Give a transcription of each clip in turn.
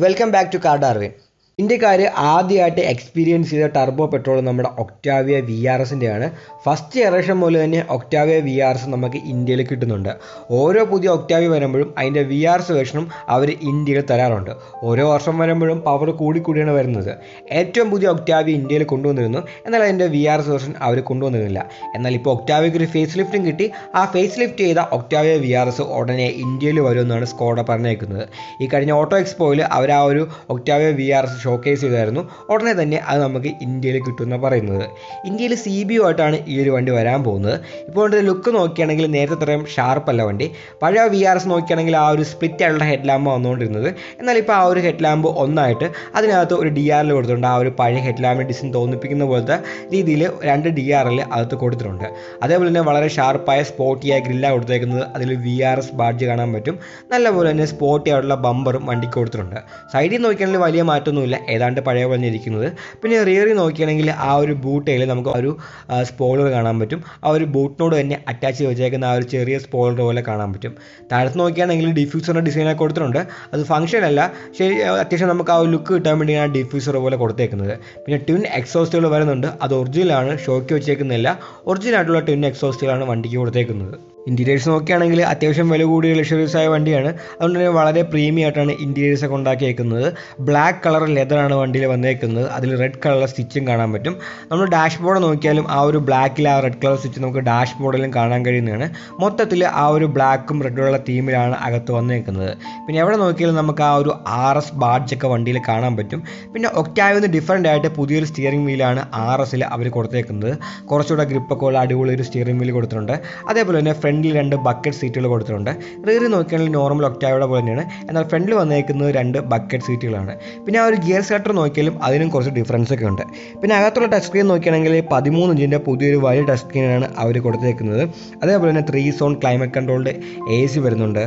Welcome back to car Darwin. ഇന്ത്യക്കാർ ആദ്യമായിട്ട് experience ചെയ്ത ടർബോ പെട്രോൾ നമ്മുടെ ഒക്ടാവിയ VRSൻ്റെയാണ്. ഫസ്റ്റ് ജനറേഷൻ മുതൽ തന്നെ ഒക്ടാവിയ VRS നമുക്ക് ഇന്ത്യയിൽ കിട്ടുന്നുണ്ട്. ഓരോ പുതിയ ഒക്ടാവിയ വരുമ്പോഴും അതിൻ്റെ VRS വേർഷനും അവർ ഇന്ത്യയിൽ തരാറുണ്ട്. ഓരോ വർഷം വരുമ്പോഴും പവർ കൂടിക്കൂടിയാണ് വരുന്നത്. ഏറ്റവും പുതിയ ഒക്ടാവിയ ഇന്ത്യയിൽ കൊണ്ടുവന്നിരുന്നു, എന്നാൽ അതിൻ്റെ VRS വേർഷൻ അവർ കൊണ്ടുവന്നിരുന്നില്ല. എന്നാൽ ഇപ്പോൾ ഒക്ടാവിയക്ക് ഒരു ഫേസ് ലിഫ്റ്റും കിട്ടി. ആ ഫേസ് ലിഫ്റ്റ് ചെയ്ത ഒക്ടാവിയ VRS ഉടനെ ഇന്ത്യയിൽ വരുമെന്നാണ് സ്കോഡ പറഞ്ഞേക്കുന്നത്. ഈ കഴിഞ്ഞ ഓട്ടോ എക്സ്പോയിൽ അവർ ആ ഒരു ഒക്ടാവിയ VRS ഷോക്കേസ് ചെയ്തായിരുന്നു. ഉടനെ തന്നെ അത് നമുക്ക് ഇന്ത്യയിൽ കിട്ടുമെന്ന് പറയുന്നത്. ഇന്ത്യയിൽ CBO ആയിട്ടാണ് ഈ ഒരു വണ്ടി വരാൻ പോകുന്നത്. ഇപ്പോൾ അതിൻ്റെ ലുക്ക് നോക്കുകയാണെങ്കിൽ നേരത്തെ അത്രയും ഷാർപ്പല്ല വണ്ടി. പഴയ VRS നോക്കുകയാണെങ്കിൽ ആ ഒരു സ്പ്ലിറ്റ് ആയിട്ടുള്ള ഹെഡ് ലാമ്പ് വന്നുകൊണ്ടിരുന്നത്. എന്നാൽ ഇപ്പോൾ ആ ഒരു ഹെഡ് ലാമ്പ് ഒന്നായിട്ട് അതിനകത്ത് ഒരു DRL കൊടുത്തിട്ടുണ്ട്. ആ ഒരു പഴയ ഹെഡ് ലാമ്പിൻ്റെ ഡിസൈൻ തോന്നിപ്പിക്കുന്ന പോലത്തെ രീതിയിൽ 2 DRL അകത്ത് കൊടുത്തിട്ടുണ്ട്. അതേപോലെ തന്നെ വളരെ ഷാർപ്പായ സ്പോർട്ടിയായ ഗ്രില്ലാണ് കൊടുത്തേക്കുന്നത്. അതിൽ VRS ബാഡ്ജ് കാണാൻ പറ്റും. നല്ലപോലെ തന്നെ സ്പോർട്ടി ആയിട്ടുള്ള ബമ്പറും വണ്ടിക്ക് കൊടുത്തിട്ടുണ്ട്. സൈഡിൽ നോക്കുകയാണെങ്കിൽ വലിയ മാറ്റമൊന്നുമില്ല, ഏതാണ്ട് പഴയ പോലെ ഇരിക്കുന്നത്. പിന്നെ റിയറിൽ നോക്കുകയാണെങ്കിൽ ആ ഒരു ബൂട്ടയിൽ നമുക്ക് ഒരു സ്പോയിലർ കാണാൻ പറ്റും. ആ ഒരു ബൂട്ടിനോട് തന്നെ അറ്റാച്ച് ചെയ്ത് വെച്ചേക്കുന്ന ആ ഒരു ചെറിയ സ്പോയിലർ പോലെ കാണാൻ പറ്റും. താഴത്ത് നോക്കുകയാണെങ്കിൽ ഡിഫ്യൂസറിൻ്റെ ഡിസൈനൊക്കെ കൊടുത്തിട്ടുണ്ട്. അത് ഫംഗ്ഷൻ അല്ല, ശരി, അത്യാവശ്യം നമുക്ക് ആ ഒരു ലുക്ക് കിട്ടാൻ വേണ്ടിയാണ് ഡിഫ്യൂസർ പോലെ കൊടുത്തേക്കുന്നത്. പിന്നെ ട്വിൻ എക്സോസ്റ്റുകൾ വരുന്നുണ്ട്. അത് ഒറിജിനലാണ്, ഷോയ്ക്ക് വെച്ചേക്കുന്നില്ല. ഒറിജിനലായിട്ടുള്ള ട്വിൻ എക്സോസ്റ്റുകളാണ് വണ്ടിക്ക് കൊടുത്തേക്കുന്നത്. ഇൻറ്റീരിയേഴ്സ് നോക്കുകയാണെങ്കിൽ അത്യാവശ്യം വില കൂടിയ ലക്ഷറീസ് ആയ വണ്ടിയാണ്. അതുകൊണ്ട് തന്നെ വളരെ പ്രീമിയം ആയിട്ടാണ് ഇൻറ്റീരിയേഴ്സൊക്കെ ഉണ്ടാക്കിയേക്കുന്നത്. ബ്ലാക്ക് കളർ ലെതറാണ് വണ്ടിയിൽ വന്നേക്കുന്നത്. അതിൽ റെഡ് കളർ സ്റ്റിച്ചും കാണാൻ പറ്റും. നമ്മൾ ഡാഷ്ബോർഡ് നോക്കിയാലും ആ ഒരു ബ്ലാക്കിൽ ആ റെഡ് കളർ സ്റ്റിച്ച് നമുക്ക് ഡാഷ്ബോർഡിലും കാണാൻ കഴിയുന്നതാണ്. മൊത്തത്തിൽ ആ ഒരു ബ്ലാക്കും റെഡുള്ള തീമിലാണ് അകത്ത് വന്നേക്കുന്നത്. പിന്നെ എവിടെ നോക്കിയാലും നമുക്ക് ആ ഒരു RS ബാഡ്ജൊക്കെ വണ്ടിയിൽ കാണാൻ പറ്റും. പിന്നെ ഒക്ടാവിന്ന് ഡിഫറൻ്റ് ആയിട്ട് പുതിയൊരു സ്റ്റിയറിംഗ് വീലാണ് RSൽ അവർ കൊടുത്തേക്കുന്നത്. കുറച്ചുകൂടെ ഗ്രിപ്പൊക്കെ ഉള്ള അടിപൊളി ഒരു സ്റ്റിയറിംഗ് വീൽ കൊടുത്തിട്ടുണ്ട്. അതേപോലെ തന്നെ ഫ്രണ്ടിൽ 2 ബക്കറ്റ് സീറ്റുകൾ കൊടുത്തിട്ടുണ്ട്. റിയറിൽ നോക്കുകയാണെങ്കിൽ നോർമൽ ഒക്ടാവിയുടെ പോലെ തന്നെയാണ്, എന്നാൽ ഫ്രണ്ടിൽ വന്നേക്കുന്നത് 2 ബക്കറ്റ് സീറ്റുകളാണ്. പിന്നെ ആ ഒരു ഗിയർ സെലക്ടർ നോക്കിയാലും അതിനും കുറച്ച് ഡിഫറൻസ് ഒക്കെ ഉണ്ട്. പിന്നെ അകത്തുള്ള ടച്ച് സ്ക്രീൻ നോക്കുകയാണെങ്കിൽ 13 ഇഞ്ചിൻ്റെ പുതിയൊരു വലിയ ടച്ച് സ്ക്രീനാണ് അവർ കൊടുത്തേക്കുന്നത്. അതേപോലെ തന്നെ 3 സോൺ ക്ലൈമറ്റ് കൺട്രോൾഡ് AC വരുന്നുണ്ട്.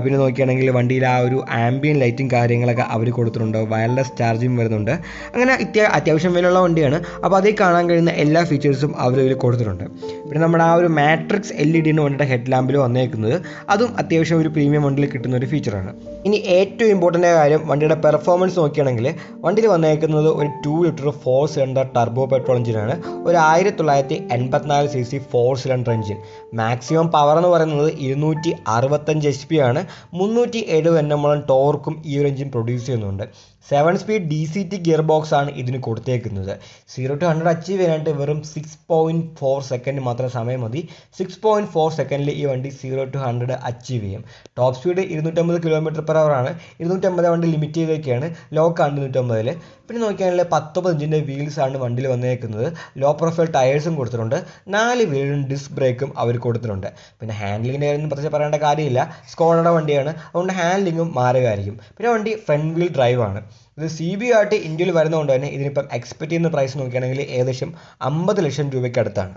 പിന്നെ നോക്കുകയാണെങ്കിൽ വണ്ടിയിൽ ആ ഒരു ആംബിയൻ ലൈറ്റും കാര്യങ്ങളൊക്കെ അവർ കൊടുത്തിട്ടുണ്ട്. വയർലെസ് ചാർജിങ് വരുന്നുണ്ട്. അങ്ങനെ അത്യാവശ്യം വിലയുള്ള വണ്ടിയാണ്. അപ്പോൾ അതിൽ കാണാൻ കഴിയുന്ന എല്ലാ ഫീച്ചേഴ്സും അവർ ഇതിൽ കൊടുത്തിട്ടുണ്ട്. പിന്നെ നമ്മുടെ ആ ഒരു മാട്രിക്സ് LED വണ്ടിയുടെ ഹെഡ് ലാമ്പിൽ വന്നേക്കുന്നത്. അതും അത്യാവശ്യം ഒരു പ്രീമിയം വണ്ടിയിൽ കിട്ടുന്ന ഒരു ഫീച്ചറാണ്. ഇനി ഏറ്റവും ഇമ്പോർട്ടൻ്റ് കാര്യം വണ്ടിയുടെ പെർഫോമൻസ് നോക്കുകയാണെങ്കിൽ വണ്ടിയിൽ വന്നേക്കുന്നത് ഒരു 2 ലിറ്റർ 4 സിലിണ്ടർ ടർബോ പെട്രോൾ എഞ്ചിനാണ്. ഒരു 1984 cc 4 cylinder engine. Maximum power എന്ന് പറയുന്നത് 265 HP ആണ്. 370 Nm ടോർക്കും ഈ ഒരു എഞ്ചിൻ പ്രൊഡ്യൂസ് ചെയ്യുന്നുണ്ട്. 7 സ്പീഡ് DCT ഗിയർ ബോക്സ് ആണ് ഇതിന് കൊടുത്തേക്കുന്നത്. 0 to 100 അച്ചീവ് ചെയ്യാനായിട്ട് വെറും 6.4 സെക്കൻഡ് മാത്രം സമയം മതി. 6.4 സെക്കൻഡിൽ ഈ വണ്ടി 0 to 100 അച്ചീവ് ചെയ്യും. ടോപ്പ് സ്പീഡ് 250 km/h ആണ്. 250 വണ്ടി ലിമിറ്റ് ചെയ്തൊക്കെയാണ്, ലോക്കാണ് 250. പിന്നെ നോക്കിയാണെങ്കിൽ 19 ഇഞ്ചിൻ്റെ വീൽസ് ആണ് വണ്ടിയിൽ വന്നേക്കുന്നത്. ലോ പ്രൊഫൈൽ ടയേഴ്സും കൊടുത്തിട്ടുണ്ട്. 4 വീലും ഡിസ്ക് ബ്രേക്കും അവർ കൊടുത്തിട്ടുണ്ട്. പിന്നെ ഹാൻഡ്ലിങ്ങിൻ്റെ കാര്യം പ്രത്യേകിച്ച് പറയേണ്ട കാര്യമില്ല, സ്കോഡയുടെ വണ്ടിയാണ്, അതുകൊണ്ട് ഹാൻഡ്ലിങ്ങും മാറുകയായിരിക്കും. പിന്നെ വണ്ടി ഫ്രണ്ട് വീൽ ഡ്രൈവ് ആണ്. ഇത് CBO ആയിട്ട് ഇന്ത്യയിൽ വരുന്നതുകൊണ്ട് തന്നെ ഇതിനിപ്പം എക്സ്പെക്ട് ചെയ്യുന്ന പ്രൈസ് നോക്കുകയാണെങ്കിൽ ഏകദേശം 50 ലക്ഷം രൂപയ്ക്ക് അടുത്താണ്.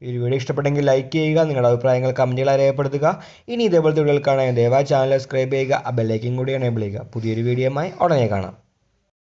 ഈ ഒരു വീഡിയോ ഇഷ്ടപ്പെട്ടെങ്കിൽ ലൈക്ക് ചെയ്യുക, നിങ്ങളുടെ അഭിപ്രായങ്ങൾ കമൻറ്റുകളായി രേഖപ്പെടുത്തുക. ഇനി ഇതേപോലത്തെ വീഡിയോകൾ കാണാൻ ദയവായി ചാനൽ സബ്സ്ക്രൈബ് ചെയ്യുക, ആ ബെല്ലൈക്കൻ കൂടി എനേബിൾ ചെയ്യുക. പുതിയൊരു വീഡിയോയുമായി ഉടനെ കാണാം.